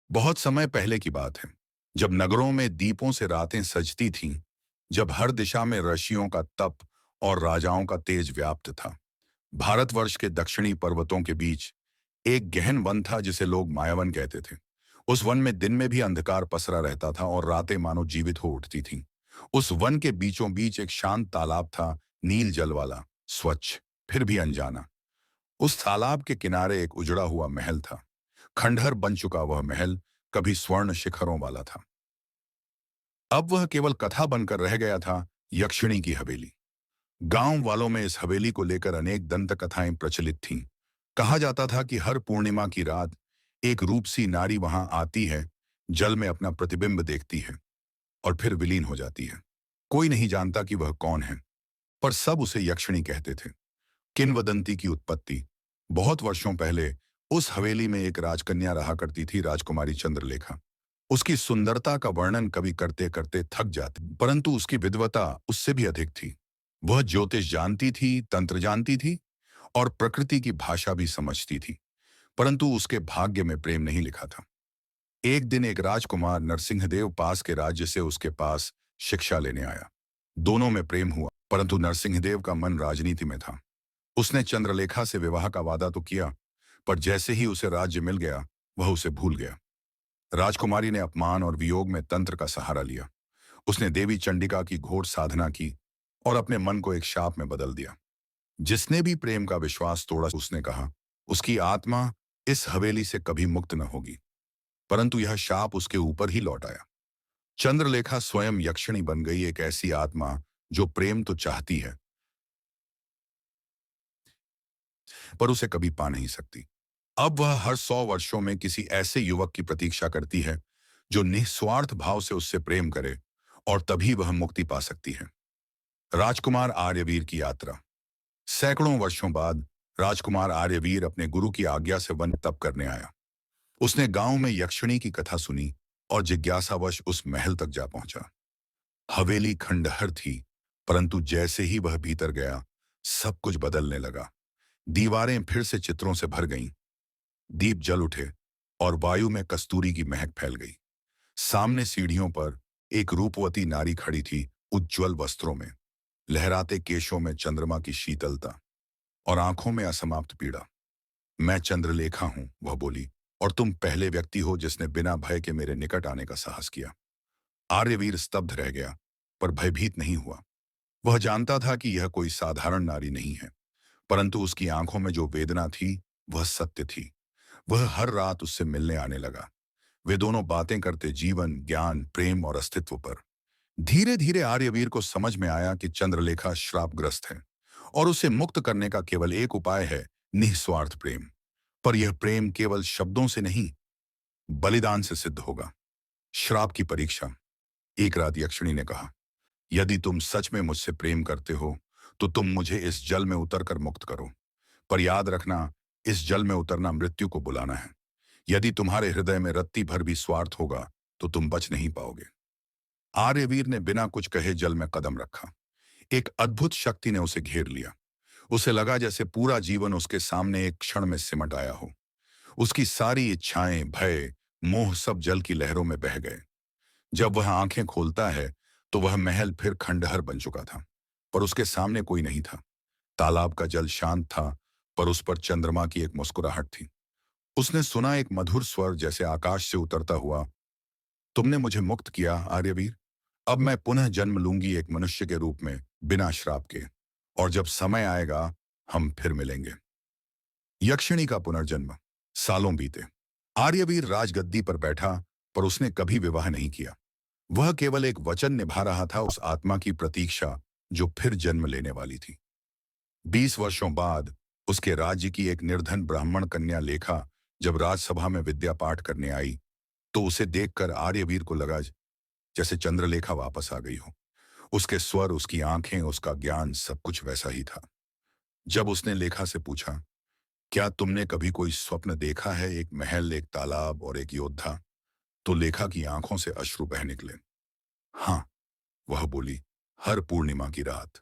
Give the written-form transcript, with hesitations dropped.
बहुत समय पहले की बात है, जब नगरों में दीपों से रातें सजती थीं, जब हर दिशा में ऋषियों का तप और राजाओं का तेज व्याप्त था। भारतवर्ष के दक्षिणी पर्वतों के बीच एक गहन वन था जिसे लोग मायावन कहते थे। उस वन में दिन में भी अंधकार पसरा रहता था और रातें मानो जीवित हो उठती थीं। उस वन के बीचों बीच एक शांत तालाब था, नील जल वाला, स्वच्छ, फिर भी अनजाना। उस तालाब के किनारे एक उजड़ा हुआ महल था। खंडहर बन चुका वह महल कभी स्वर्ण शिखरों वाला था। अब वह केवल कथा बनकर रह गया था, यक्षिणी की हवेली। गांव वालों में इस हवेली को लेकर अनेक दंत कथाएं प्रचलित थीं। कहा जाता था कि हर पूर्णिमा की रात एक रूपसी नारी वहां आती है, जल में अपना प्रतिबिंब देखती है और फिर विलीन हो जाती है। कोई नहीं जानता कि वह कौन है, पर सब उसे यक्षिणी कहते थे। किंवदंती की उत्पत्ति। बहुत वर्षों पहले उस हवेली में एक राजकन्या रहा करती थी, राजकुमारी चंद्रलेखा। उसकी सुंदरता का वर्णन कभी करते करते थक जाते, परंतु उसकी विद्वता उससे भी अधिक थी। वह ज्योतिष जानती थी, तंत्र जानती थी और प्रकृति की भाषा भी समझती थी, परंतु उसके भाग्य में प्रेम नहीं लिखा था। एक दिन एक राजकुमार नरसिंहदेव पास के राज्य से उसके पास शिक्षा लेने आया। दोनों में प्रेम हुआ, परंतु नरसिंहदेव का मन राजनीति में था। उसने चंद्रलेखा से विवाह का वादा तो किया, पर जैसे ही उसे राज्य मिल गया, वह उसे भूल गया। राजकुमारी ने अपमान और वियोग में तंत्र का सहारा लिया। उसने देवी चंडिका की घोर साधना की और अपने मन को एक शाप में बदल दिया। जिसने भी प्रेम का विश्वास तोड़ा, उसने कहा, उसकी आत्मा इस हवेली से कभी मुक्त न होगी। परंतु यह शाप उसके ऊपर ही लौट आया। चंद्रलेखा स्वयं यक्षिणी बन गई, एक ऐसी आत्मा जो प्रेम तो चाहती है, पर उसे कभी पा नहीं सकती। अब वह हर 100 वर्षों में किसी ऐसे युवक की प्रतीक्षा करती है जो निस्वार्थ भाव से उससे प्रेम करे, और तभी वह मुक्ति पा सकती है। राजकुमार आर्यवीर की यात्रा। सैकड़ों वर्षों बाद राजकुमार आर्यवीर अपने गुरु की आज्ञा से वन तप करने आया। उसने गांव में यक्षिणी की कथा सुनी और जिज्ञासावश उस महल तक जा पहुंचा। हवेली खंडहर थी, परंतु जैसे ही वह भीतर गया, सब कुछ बदलने लगा। दीवारें फिर से चित्रों से भर गईं, दीप जल उठे और वायु में कस्तूरी की महक फैल गई। सामने सीढ़ियों पर एक रूपवती नारी खड़ी थी, उज्ज्वल वस्त्रों में, लहराते केशों में चंद्रमा की शीतलता और आंखों में असमाप्त पीड़ा। मैं चंद्रलेखा हूं, वह बोली, और तुम पहले व्यक्ति हो जिसने बिना भय के मेरे निकट आने का साहस किया। आर्यवीर स्तब्ध रह गया, पर भयभीत नहीं हुआ। वह जानता था कि यह कोई साधारण नारी नहीं है, परंतु उसकी आंखों में जो वेदना थी, वह सत्य थी। वह हर रात उससे मिलने आने लगा। वे दोनों बातें करते जीवन, ज्ञान, प्रेम और अस्तित्व पर। धीरे धीरे आर्यवीर को समझ में आया कि चंद्रलेखा श्रापग्रस्त है और उसे मुक्त करने का केवल एक उपाय है, निस्वार्थ प्रेम। पर यह प्रेम केवल शब्दों से नहीं, बलिदान से सिद्ध होगा। श्राप की परीक्षा। एक रात यक्षिणी ने कहा, यदि तुम सच में मुझसे प्रेम करते हो तो तुम मुझे इस जल में उतरकर मुक्त करो। पर याद रखना, इस जल में उतरना मृत्यु को बुलाना है। यदि तुम्हारे हृदय में रत्ती भर भी स्वार्थ होगा तो तुम बच नहीं पाओगे। आर्यवीर ने बिना कुछ कहे जल में कदम रखा। एक अद्भुत शक्ति ने उसे घेर लिया। उसे लगा जैसे पूरा जीवन उसके सामने एक क्षण में सिमट आया हो। उसकी सारी इच्छाएं, भय, मोह सब जल की लहरों में बह गए। जब वह आंखें खोलता है तो वह महल फिर खंडहर बन चुका था, पर उसके सामने कोई नहीं था। तालाब का जल शांत था, पर उस पर चंद्रमा की एक मुस्कुराहट थी। उसने सुना एक मधुर स्वर जैसे आकाश से उतरता हुआ, तुमने मुझे मुक्त किया आर्यवीर। अब मैं पुनः जन्म लूंगी एक मनुष्य के रूप में, बिना श्राप के। और जब समय आएगा, हम फिर मिलेंगे। यक्षिणी का पुनर्जन्म। सालों बीते। आर्यवीर राजगद्दी पर बैठा, पर उसने कभी विवाह नहीं किया। वह केवल एक वचन निभा रहा था, उस आत्मा की प्रतीक्षा जो फिर जन्म लेने वाली थी। 20 वर्षों बाद उसके राज्य की एक निर्धन ब्राह्मण कन्या लेखा जब राजसभा में विद्या पाठ करने आई, तो उसे देखकर आर्यवीर को लगा जैसे चंद्रलेखा वापस आ गई हो। उसके स्वर, उसकी आंखें, उसका ज्ञान, सब कुछ वैसा ही था। जब उसने लेखा से पूछा, क्या तुमने कभी कोई स्वप्न देखा है, एक महल, एक तालाब और एक योद्धा, तो लेखा की आंखों से अश्रु बह निकले। हाँ, वह बोली, हर पूर्णिमा की रात।